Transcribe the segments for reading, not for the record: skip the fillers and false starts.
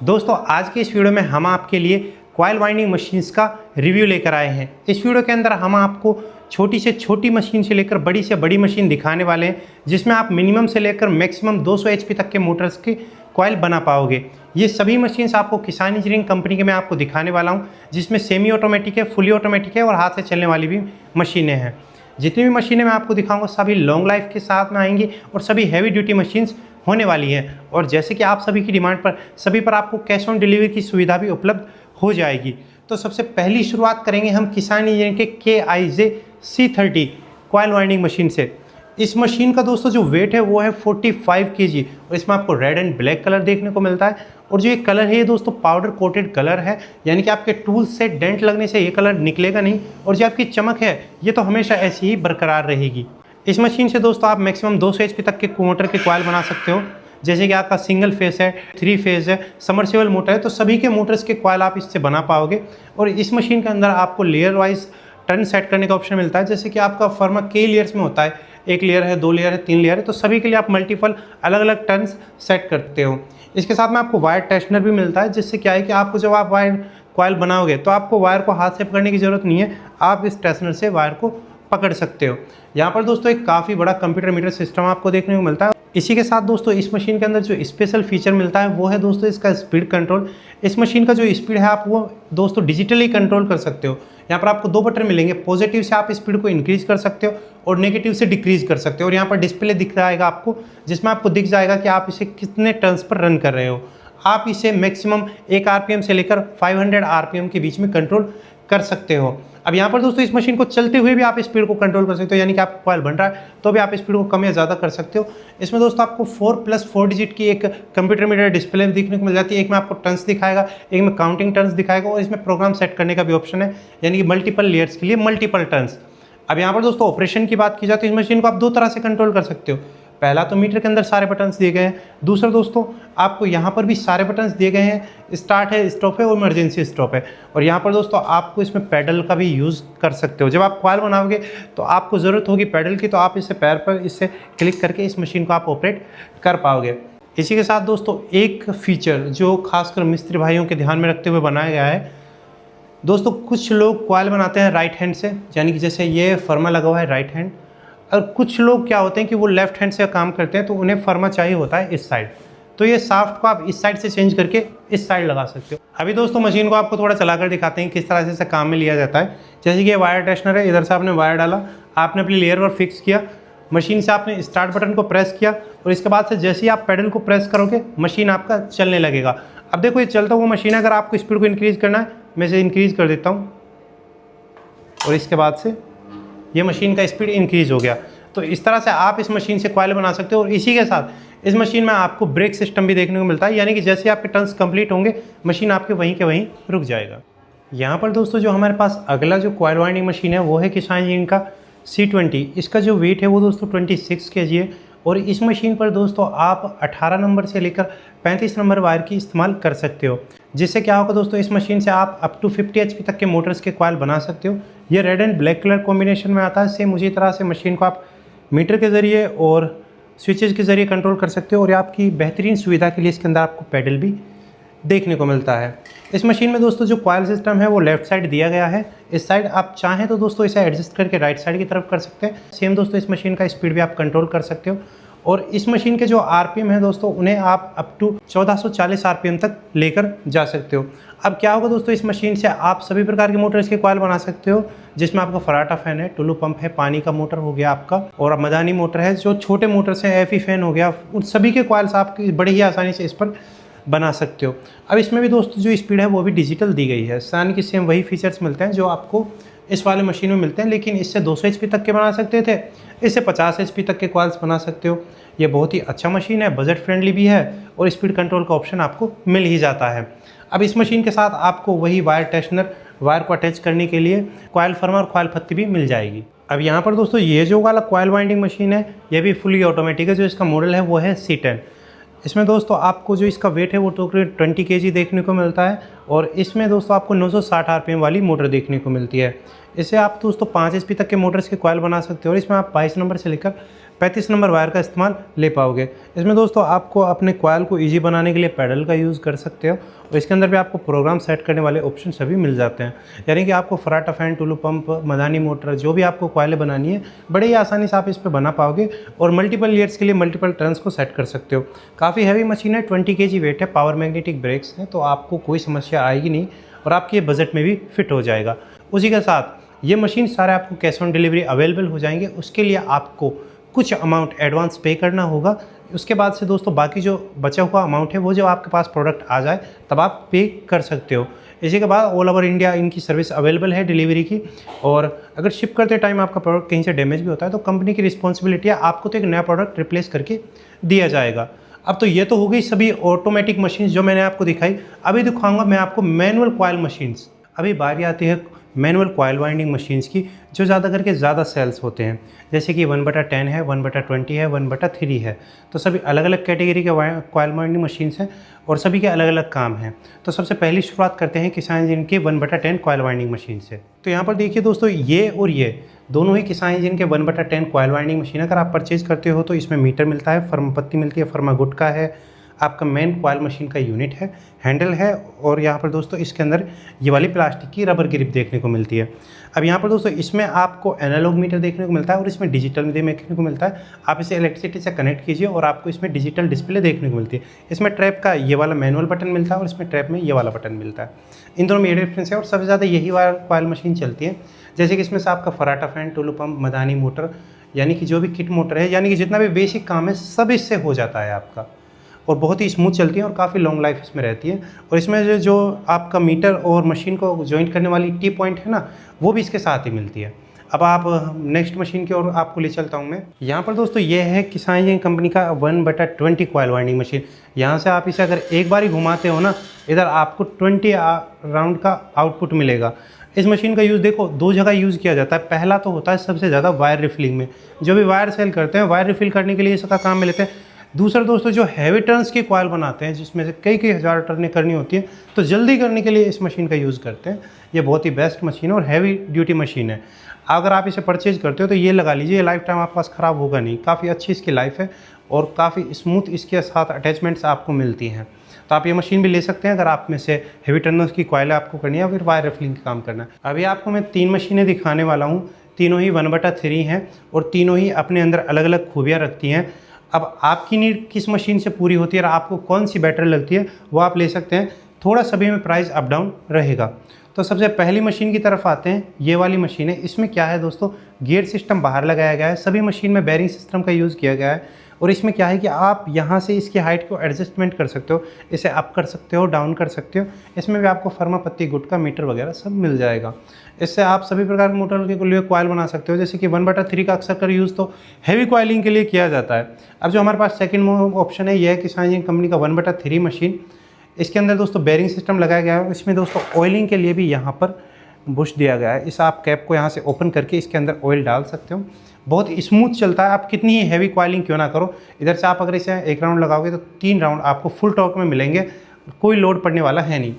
दोस्तों आज की इस वीडियो में हम आपके लिए कॉइल वाइंडिंग मशीन्स का रिव्यू लेकर आए हैं। इस वीडियो के अंदर हम आपको छोटी से छोटी मशीन से लेकर बड़ी से बड़ी मशीन दिखाने वाले हैं, जिसमें आप मिनिमम से लेकर मैक्सिमम 200 एचपी तक के मोटर्स के कॉइल बना पाओगे। ये सभी मशीन्स आपको किसान इंजीनियरिंग कंपनी के मैं आपको दिखाने वाला हूँ, जिसमें सेमी ऑटोमेटिक है, फुली ऑटोमेटिक है और हाथ से चलने वाली भी मशीनें हैं। जितनी भी मशीनें मैं आपको दिखाऊंगा सभी लॉन्ग लाइफ के साथ में आएंगी और सभी हैवी ड्यूटी मशीन्स होने वाली है। और जैसे कि आप सभी की डिमांड पर सभी पर आपको कैश ऑन डिलीवरी की सुविधा भी उपलब्ध हो जाएगी। तो सबसे पहली शुरुआत करेंगे हम किसान इंजीनियरिंग के KIJ C30 coil winding machine से। इस मशीन का दोस्तों जो वेट है वो है 45 kg और इसमें आपको रेड एंड ब्लैक कलर देखने को मिलता है। और जो ये कलर है ये दोस्तों पाउडर कोटेड कलर है, यानी कि आपके टूल से डेंट लगने से ये कलर निकलेगा नहीं और जो आपकी चमक है ये तो हमेशा ऐसी ही बरकरार रहेगी। इस मशीन से दोस्तों आप मैक्सिमम 200 एचपी तक के मोटर के कॉइल बना सकते हो। जैसे कि आपका सिंगल फेस है, 3 फेज है, समरसेबल मोटर है, तो सभी के मोटर्स के कॉइल आप इससे बना पाओगे। और इस मशीन के अंदर आपको लेयर वाइज टर्न सेट करने का ऑप्शन मिलता है। जैसे कि आपका फर्मा कई लेयर्स में होता है, 1 लेयर है, 2 लेयर है, 3 लेयर है, तो सभी के लिए आप मल्टीपल अलग अलग टर्न्स सेट करते हो। इसके साथ में आपको वायर टेंशनर भी मिलता है, जिससे क्या है कि आपको जब आप वायर कॉइल बनाओगे तो आपको वायर को हाथ से पकड़ने की ज़रूरत नहीं है, आप इस टेंशनर से वायर को पकड़ सकते हो। यहाँ पर दोस्तों एक काफ़ी बड़ा कंप्यूटर मीटर सिस्टम आपको देखने को मिलता है। इसी के साथ दोस्तों इस मशीन के अंदर जो स्पेशल फीचर मिलता है वो है दोस्तों इसका स्पीड कंट्रोल। इस मशीन का जो स्पीड है आप वो दोस्तों डिजिटली कंट्रोल कर सकते हो। यहाँ पर आपको 2 बटन मिलेंगे, पॉजिटिव से आप स्पीड को इंक्रीज कर सकते हो और नेगेटिव से डिक्रीज कर सकते हो। और यहाँ पर डिस्प्ले दिख जाएगा आपको, जिसमें आपको दिख जाएगा कि आप इसे कितने टर्न्स पर रन कर रहे हो। आप इसे मैक्सिमम 1 RPM से लेकर 500 RPM के बीच में कंट्रोल कर सकते हो। अब यहाँ पर दोस्तों इस मशीन को चलते हुए भी आप स्पीड को कंट्रोल कर सकते हो, यानी कि आपका कॉइल बन रहा है तो भी आप स्पीड को कम या ज़्यादा कर सकते हो। इसमें दोस्तों आपको 4+4 डिजिट की एक कंप्यूटर मीटर डिस्प्ले देखने को मिल जाती है। एक में आपको टर्न्स दिखाएगा, एक में काउंटिंग टर्न्स दिखाएगा और इसमें प्रोग्राम सेट करने का भी ऑप्शन है, यानी कि मल्टीपल लेयर्स के लिए मल्टीपल टर्न्स। अब यहाँ पर दोस्तों ऑपरेशन की बात की जाए तो इस मशीन को आप 2 तरह से कंट्रोल कर सकते हो। पहला तो मीटर के अंदर सारे बटन्स दिए गए हैं, दूसरा दोस्तों आपको यहाँ पर भी सारे बटन्स दिए गए हैं, स्टार्ट है, स्टॉप है और इमरजेंसी स्टॉप है। और यहाँ पर दोस्तों आपको इसमें पैडल का भी यूज़ कर सकते हो। जब आप कॉइल बनाओगे तो आपको ज़रूरत होगी पैडल की, तो आप इसे पैर पर इससे क्लिक करके इस मशीन को आप ऑपरेट कर पाओगे। इसी के साथ दोस्तों एक फीचर जो खासकर मिस्त्री भाइयों के ध्यान में रखते हुए बनाया गया है दोस्तों, कुछ लोग कॉइल बनाते हैं राइट हैंड से, यानी कि जैसे ये फर्मा लगा हुआ है राइट हैंड, और कुछ लोग क्या होते हैं कि वो लेफ्ट हैंड से काम करते हैं तो उन्हें फर्मा चाहिए होता है इस साइड। तो ये शाफ्ट को आप इस साइड से चेंज करके इस साइड लगा सकते हो। अभी दोस्तों मशीन को आपको थोड़ा चलाकर दिखाते हैं किस तरह से इसे काम में लिया जाता है। जैसे कि ये वायर टेंशनर है, इधर से आपने वायर डाला, आपने अपनी लेयर पर फिक्स किया, मशीन से आपने स्टार्ट बटन को प्रेस किया और इसके बाद से जैसे ही आप पेडल को प्रेस करोगे मशीन आपका चलने लगेगा। अब देखो ये चलता हुआ मशीन है, अगर आपको स्पीड को इंक्रीज़ करना है मैं इसे इंक्रीज़ कर देता हूँ और इसके बाद से ये मशीन का स्पीड इंक्रीज़ हो गया। तो इस तरह से आप इस मशीन से कॉइल बना सकते हो। और इसी के साथ इस मशीन में आपको ब्रेक सिस्टम भी देखने को मिलता है, यानी कि जैसे आपके टर्न्स कंप्लीट होंगे मशीन आपके वहीं के वहीं रुक जाएगा। यहाँ पर दोस्तों जो हमारे पास अगला जो कॉइल वाइंडिंग मशीन है वो है किसान इंजीनियरिंग का C20। इसका जो वेट है वो दोस्तों 26 kg है। और इस मशीन पर दोस्तों आप 18 नंबर से लेकर 35 नंबर वायर की इस्तेमाल कर सकते हो, जिससे क्या होगा दोस्तों इस मशीन से आप अप टू 50 HP तक के मोटर्स के कॉइल बना सकते हो। ये red and black colour combination में आता है। सेम उसी तरह से मशीन को आप मीटर के ज़रिए और स्विचेस के ज़रिए कंट्रोल कर सकते हो और आपकी बेहतरीन सुविधा के लिए इसके अंदर आपको पैडल भी देखने को मिलता है। इस मशीन में दोस्तों जो कॉइल सिस्टम है वो लेफ्ट साइड दिया गया है, इस साइड आप चाहें तो दोस्तों इसे एडजस्ट करके राइट साइड की तरफ कर सकते हैं। सेम दोस्तों इस मशीन का स्पीड भी आप कंट्रोल कर सकते हो। और इस मशीन के जो RPM है दोस्तों उन्हें आप अप टू 1440 RPM तक लेकर जा सकते हो। अब क्या होगा दोस्तों इस मशीन से आप सभी प्रकार के मोटर्स के कॉइल बना सकते हो, जिसमें आपका फराटा फैन है, टुल्लू पंप है, पानी का मोटर हो गया आपका, और मदानी मोटर है, जो छोटे मोटर्स हैं, FE फैन हो गया, उन सभी के कॉइल्स आप बड़ी ही आसानी से इस पर बना सकते हो। अब इसमें भी दोस्तों जो स्पीड है वो भी डिजिटल दी गई है, यानी कि सेम वही फीचर्स मिलते हैं जो आपको इस वाले मशीन में मिलते हैं, लेकिन इससे 200 HP तक के बना सकते थे, इससे 50 HP तक के कॉइल्स बना सकते हो। ये बहुत ही अच्छा मशीन है, बजट फ्रेंडली भी है और स्पीड कंट्रोल का ऑप्शन आपको मिल ही जाता है। अब इस मशीन के साथ आपको वही वायर टेंशनर, वायर को अटैच करने के लिए कॉइल फर्मा और कॉइल पत्ती भी मिल जाएगी। अब यहाँ पर दोस्तों ये जो वाला कॉइल वाइंडिंग मशीन है ये भी फुली ऑटोमेटिक है। जो इसका मॉडल है वो है C10। इसमें दोस्तों आपको जो इसका वेट है वो तो 20 kg देखने को मिलता है और इसमें दोस्तों आपको 960 RPM वाली मोटर देखने को मिलती है। इसे आप दोस्तों 5 HP तक के मोटर्स के कॉइल बना सकते हो और इसमें आप 22 नंबर से लेकर 35 नंबर वायर का इस्तेमाल ले पाओगे। इसमें दोस्तों आपको अपने कॉइल को ईजी बनाने के लिए पैडल का यूज़ कर सकते हो और इसके अंदर भी आपको प्रोग्राम सेट करने वाले ऑप्शन सभी मिल जाते हैं। यानी कि आपको फराटा फैन, टुलू पंप, मदानी मोटर, जो भी आपको कॉइलें बनानी है बड़े ही आसानी से आप इस पर बना पाओगे और मल्टीपल ईयर्स के लिए मल्टीपल टर्न्स को सेट कर सकते हो। काफ़ी हैवी मशीन है, 20 kg वेट है, पावर मैग्नेटिक ब्रेक्स है, तो आपको कोई समस्या आएगी नहीं और आपके ये बजट में भी फिट हो जाएगा। उसी के साथ ये मशीन सारे आपको कैश ऑन डिलीवरी अवेलेबल हो जाएंगे। उसके लिए आपको कुछ अमाउंट एडवांस पे करना होगा। उसके बाद से दोस्तों बाकी जो बचा हुआ अमाउंट है वो जब आपके पास प्रोडक्ट आ जाए तब आप पे कर सकते हो। इसी के बाद ऑल ओवर इंडिया इनकी सर्विस अवेलेबल है डिलीवरी की, और अगर शिप करते टाइम आपका प्रोडक्ट कहीं से डैमेज भी होता है तो कंपनी की रिस्पॉन्सिबिलिटी है, आपको तो एक नया प्रोडक्ट रिप्लेस करके दिया जाएगा। अब तो ये तो हो गई सभी ऑटोमेटिक मशीन जो मैंने आपको दिखाई। अभी दिखाऊंगा मैं आपको मैनुअल कॉइल मशीन्स। अभी बारी आती है मैनुअल कॉइल वाइंडिंग मशीन्स की, जो ज़्यादा करके ज़्यादा सेल्स होते हैं, जैसे कि 1/10 है, 1/20 है, 1/3 है। तो सभी अलग अलग कैटेगरी के कॉइल वाइंडिंग मशीन्स हैं और सभी के अलग अलग काम हैं। तो सबसे पहली शुरुआत करते हैं किसान इंजन के 1/10 कॉइल वाइंडिंग मशीन से। तो यहाँ पर देखिए दोस्तों, ये और ये दोनों ही किसान इंजन के 1/10 कॉइल वाइंडिंग मशीन अगर आप परचेज करते हो तो इसमें मीटर मिलता है, फर्मा पत्ती मिलती है, फर्मा गुटका है, आपका मेन कॉइल मशीन का यूनिट है, हैंडल है, और यहाँ पर दोस्तों इसके अंदर ये वाली प्लास्टिक की रबर ग्रिप देखने को मिलती है। अब यहाँ पर दोस्तों इसमें आपको एनालॉग मीटर देखने को मिलता है और इसमें डिजिटल मीटर देखने को मिलता है। आप इसे इलेक्ट्रिसिटी से कनेक्ट कीजिए और आपको इसमें डिजिटल डिस्प्ले देखने को मिलती है। इसमें ट्रैप का ये वाला मैनुअल बटन मिलता है और इसमें ट्रैप में ये वाला बटन मिलता है। इन दोनों में ये डिफरेंस है और सबसे ज़्यादा यही वाला कॉइल मशीन चलती है। जैसे कि इसमें से आपका फराटा फैन, टुलू पंप, मदानी मोटर, यानी कि जो भी किट मोटर है, यानी कि जितना भी बेसिक काम है सब इससे हो जाता है आपका, और बहुत ही स्मूथ चलती है और काफ़ी लॉन्ग लाइफ इसमें रहती है। और इसमें जो आपका मीटर और मशीन को जॉइंट करने वाली टी पॉइंट है ना, वो भी इसके साथ ही मिलती है। अब आप नेक्स्ट मशीन की ओर आपको ले चलता हूँ मैं। यहाँ पर दोस्तों ये है किसान इंजन कंपनी का 1/20 कॉइल वाइंडिंग मशीन। यहाँ से आप इसे अगर एक बार ही घुमाते हो ना, इधर आपको 20 राउंड का आउटपुट मिलेगा। इस मशीन का यूज़ देखो दो जगह यूज़ किया जाता है। पहला तो होता है सबसे ज़्यादा वायर रिफिलिंग में, जो भी वायर सेल करते हैं वायर रिफिल करने के लिए इसका काम में लेते हैं। दूसरा दोस्तों जो हैवी टर्न्स की कॉइल बनाते हैं, जिसमें से कई कई हज़ार टर्नें करनी होती है, तो जल्दी करने के लिए इस मशीन का यूज़ करते हैं। ये बहुत ही बेस्ट मशीन है और हैवी ड्यूटी मशीन है। अगर आप इसे परचेज करते हो तो ये लगा लीजिए, लाइफ टाइम आपके पास ख़राब होगा नहीं। काफ़ी अच्छी इसकी लाइफ है और काफ़ी स्मूथ इसके साथ अटैचमेंट्स आपको मिलती हैं। तो आप ये मशीन भी ले सकते हैं अगर आप में से हैवी टर्नर्स की कॉइल आपको करनी है या फिर वायर रिफिलिंग का काम करना है। अभी आपको मैं 3 मशीनें दिखाने वाला हूँ। तीनों ही 1/3 हैं और तीनों ही अपने अंदर अलग अलग खूबियाँ रखती हैं। अब आपकी नीड किस मशीन से पूरी होती है और आपको कौन सी बेटर लगती है वो आप ले सकते हैं। थोड़ा सभी में प्राइस अप डाउन रहेगा। तो सबसे पहली मशीन की तरफ आते हैं। ये वाली मशीन है। इसमें क्या है दोस्तों, गियर सिस्टम बाहर लगाया गया है। सभी मशीन में बेरिंग सिस्टम का यूज़ किया गया है और इसमें क्या है कि आप यहाँ से इसकी हाइट को एडजस्टमेंट कर सकते हो, इसे अप कर सकते हो, डाउन कर सकते हो। इसमें भी आपको फर्मा पत्ती, गुटका, मीटर वगैरह सब मिल जाएगा। इससे आप सभी प्रकार के मोटर के लिए कॉइल बना सकते हो। जैसे कि 1/3 का अक्सर कर यूज़ तो हैवी कॉइलिंग के लिए किया जाता है। अब जो हमारे पास सेकंड ऑप्शन है, यह है किसान इंजन कंपनी का 1/3 मशीन। इसके अंदर दोस्तों बेरिंग सिस्टम लगाया गया है। इसमें दोस्तों ऑयलिंग के लिए भी यहाँ पर बुश दिया गया है। इस आप कैप को यहाँ से ओपन करके इसके अंदर ऑयल डाल सकते हो। बहुत स्मूथ चलता है। आप कितनी ही हैवी कॉइलिंग क्यों ना करो, इधर से आप अगर इसे 1 राउंड लगाओगे तो 3 राउंड आपको फुल टॉर्क में मिलेंगे, कोई लोड पड़ने वाला है नहीं।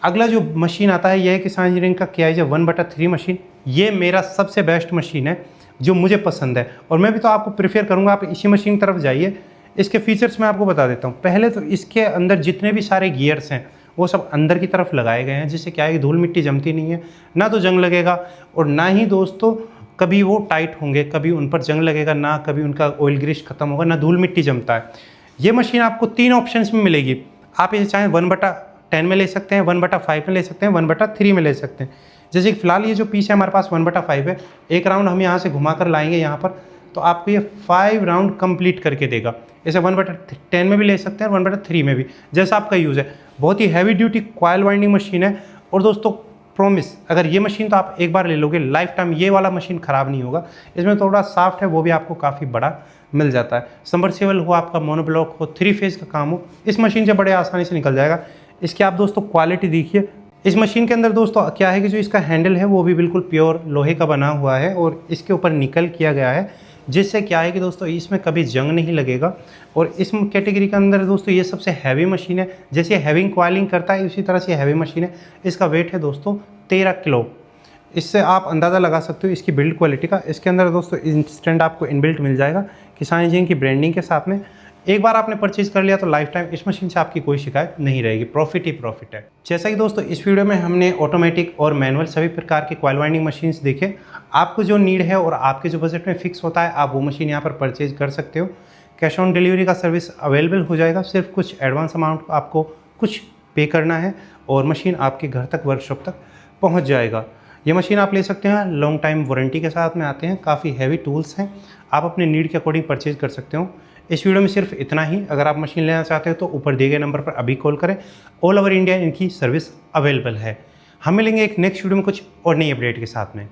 अगला जो मशीन आता है यह है किसान इंजीनियरिंग का KIJ 1/3 मशीन। ये मेरा सबसे बेस्ट मशीन है जो मुझे पसंद है और मैं भी तो आपको प्रेफर करूँगा आप इसी मशीन की तरफ जाइए। इसके फीचर्स मैं आपको बता देता हूँ। पहले तो इसके अंदर जितने भी सारे गियर्स हैं वो सब अंदर की तरफ लगाए गए हैं, जिससे क्या है कि धूल मिट्टी जमती नहीं है, ना तो जंग लगेगा और ना ही दोस्तों कभी वो टाइट होंगे, कभी उन पर जंग लगेगा, ना कभी उनका ऑयल ग्रीस खत्म होगा, ना धूल मिट्टी जमता है। ये मशीन आपको 3 ऑप्शंस में मिलेगी। आप इसे चाहें 1/10 में ले सकते हैं, 1/5 में ले सकते हैं, 1/3 में ले सकते हैं। जैसे कि फिलहाल ये जो पीस है हमारे पास 1/5 है। 1 राउंड हम यहाँ से घुमा कर लाएंगे यहाँ पर, तो आपको ये 5 राउंड कंप्लीट करके देगा। इसे 1/10 में भी ले सकते हैं और 1/3 में भी, जैसा आपका यूज़ है। बहुत ही heavy duty coil winding machine है और दोस्तों प्रॉमिस, अगर ये मशीन तो आप एक बार ले लोगे, लाइफ टाइम ये वाला मशीन ख़राब नहीं होगा। इसमें थोड़ा सॉफ्ट है, वो भी आपको काफ़ी बड़ा मिल जाता है। सबमर्सिबल हो, आपका मोनोब्लॉक हो, 3 फेज का काम हो, इस मशीन से बड़े आसानी से निकल जाएगा। इसकी आप दोस्तों क्वालिटी देखिए। इस मशीन के अंदर दोस्तों क्या है कि जो इसका हैंडल है वो भी बिल्कुल प्योर लोहे का बना हुआ है और इसके ऊपर निकल किया गया है, जिससे क्या है कि दोस्तों इसमें कभी जंग नहीं लगेगा। और इस कैटेगरी के अंदर दोस्तों ये सबसे हैवी मशीन है। जैसे हैवी कॉइलिंग करता है उसी तरह से हैवी मशीन है। इसका वेट है दोस्तों 13 किलो। इससे आप अंदाज़ा लगा सकते हो इसकी बिल्ड क्वालिटी का। इसके अंदर दोस्तों इंस्टेंट आपको इनबिल्ट मिल जाएगा किसान इंजीनियरिंग की ब्रांडिंग के साथ में। एक बार आपने परचेज कर लिया तो लाइफ टाइम इस मशीन से आपकी कोई शिकायत नहीं रहेगी, प्रॉफिट ही प्रॉफिट है। जैसा कि दोस्तों इस वीडियो में हमने ऑटोमेटिक और मैनुअल सभी प्रकार के कॉइल वाइंडिंग मशीन्स देखे। आपको जो नीड है और आपके जो बजट में फिक्स होता है आप वो मशीन यहाँ पर परचेज कर सकते हो। कैश ऑन डिलीवरी का सर्विस अवेलेबल हो जाएगा, सिर्फ कुछ एडवांस अमाउंट आपको कुछ पे करना है और मशीन आपके घर तक, वर्कशॉप तक पहुँच जाएगा। ये मशीन आप ले सकते हैं, लॉन्ग टाइम वारंटी के साथ में आते हैं, काफ़ी हैवी टूल्स हैं, आप अपने नीड के अकॉर्डिंग परचेज कर सकते हो। इस वीडियो में सिर्फ इतना ही। अगर आप मशीन लेना चाहते हो तो ऊपर दिए गए नंबर पर अभी कॉल करें। ऑल ओवर इंडिया इनकी सर्विस अवेलेबल है। हम मिलेंगे एक नेक्स्ट वीडियो में कुछ और नई अपडेट के साथ में।